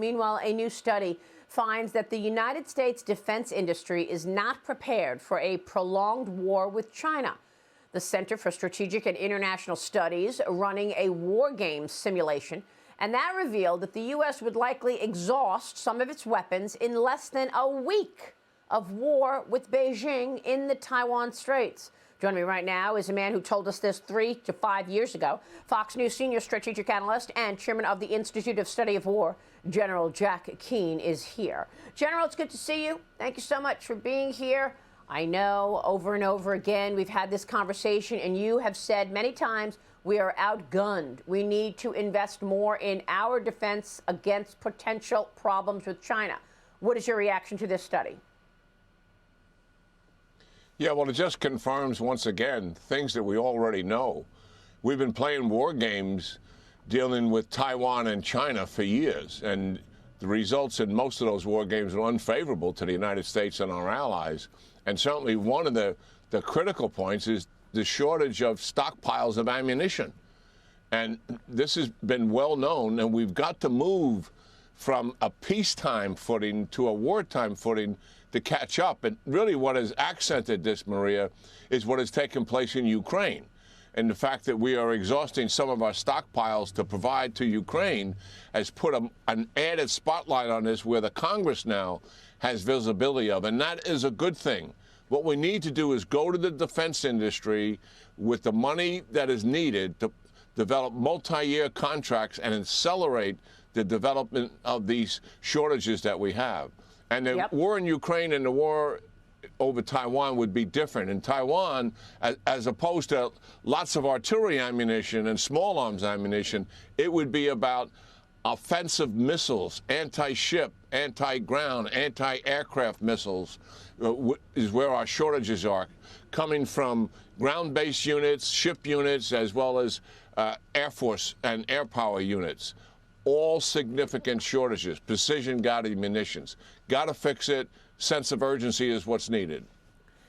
Meanwhile, a new study finds that the United States defense industry is not prepared for a prolonged war with China. The Center for Strategic and International Studies running a war games simulation, and that revealed that the U.S. would likely exhaust some of its weapons in less than a week of war with Beijing in the Taiwan Straits. Joining me right now is a man who told us this 3 to 5 years ago. Fox News senior strategic analyst and chairman of the Institute of Study of War, General Jack Keane, is here. General, it's good to see you. Thank you so much for being here. I know over and over again we've had this conversation, and you have said many times we are outgunned. We need to invest more in our defense against potential problems with China. What is your reaction to this study? Yeah, well, it just confirms once again things that we already know. We've been playing war games dealing with Taiwan and China for years, and the results in most of those war games are unfavorable to the United States and our allies. And certainly one of the critical points is the shortage of stockpiles of ammunition. And this has been well known, and we've got to move from a peacetime footing to a wartime footing to catch up. And really what has accented this, Maria, is what has taken place in Ukraine. And the fact that we are exhausting some of our stockpiles to provide to Ukraine has put an added spotlight on this, where the Congress now has visibility of, and that is a good thing. What we need to do is go to the defense industry with the money that is needed to develop multi-year contracts and accelerate the development of these shortages that we have. And the war in Ukraine and the war over Taiwan would be different. In Taiwan, as opposed to lots of artillery ammunition and small arms ammunition, it would be about offensive missiles, anti-ship, anti-ground, anti-aircraft missiles is where our shortages are, coming from ground-based units, ship units, as well as Air Force and air power units. All significant shortages, precision-guided munitions. Got to fix it. Sense of urgency is what's needed.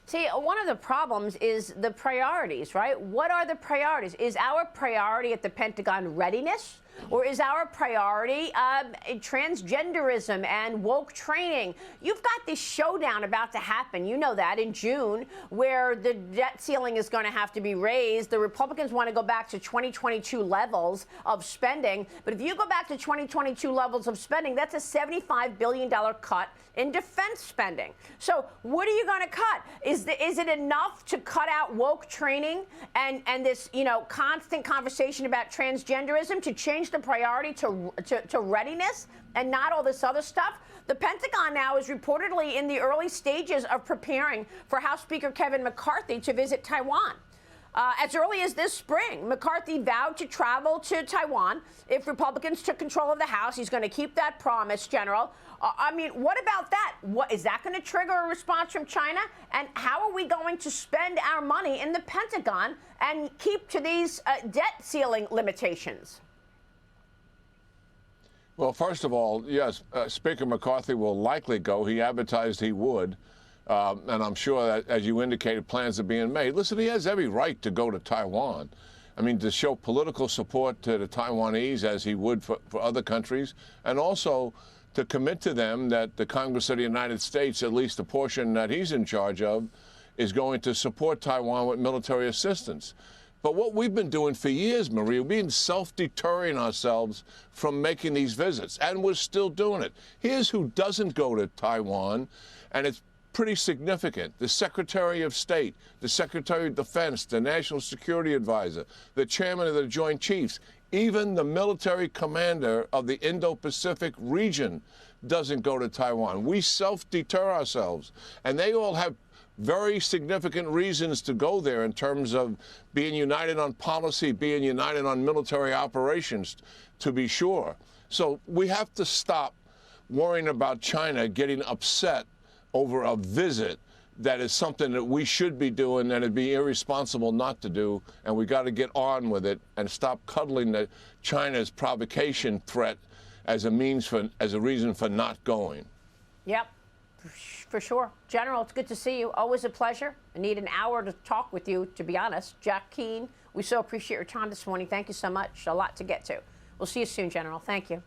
See, one of the problems is the priorities, right? What are the priorities? Is our priority at the Pentagon readiness? Or is our priority transgenderism and woke training? You've got this showdown about to happen, you know that, in June, where the debt ceiling is going to have to be raised. The Republicans want to go back to 2022 levels of spending. But if you go back to 2022 levels of spending, that's a $75 billion cut in defense spending. So what are you going to cut? Is it enough to cut out woke training and this, constant conversation about transgenderism to change the priority to readiness and not all this other stuff? The Pentagon now is reportedly in the early stages of preparing for House Speaker Kevin McCarthy to visit Taiwan. As early as this spring, McCarthy vowed to travel to Taiwan if Republicans took control of the House. He's going to keep that promise, General. What about that? Is that going to trigger a response from China? And how are we going to spend our money in the Pentagon and keep to these debt ceiling limitations? Well, first of all, yes, Speaker McCarthy will likely go. He advertised he would. And I'm sure that, as you indicated, plans are being made. Listen, he has every right to go to Taiwan. I mean, to show political support to the Taiwanese, as he would for other countries, and also to commit to them that the Congress of the United States, at least the portion that he's in charge of, is going to support Taiwan with military assistance. But what we've been doing for years, Maria, we've been self-deterring ourselves from making these visits, and we're still doing it. Here's who doesn't go to Taiwan, and it's pretty significant. The Secretary of State, the Secretary of Defense, the National Security Advisor, the Chairman of the Joint Chiefs, even the military commander of the Indo-Pacific region doesn't go to Taiwan. We self-deter ourselves, and they all have very significant reasons to go there in terms of being united on policy, being united on military operations, to be sure. So we have to stop worrying about China getting upset over a visit that is something that we should be doing, and it'd be irresponsible not to do, and we got to get on with it and stop cuddling China's provocation threat as a reason for not going. Yep, for sure. General, it's good to see you. Always a pleasure. I need an hour to talk with you, to be honest. Jack Keane, we so appreciate your time this morning. Thank you so much. A lot to get to. We'll see you soon, General. Thank you.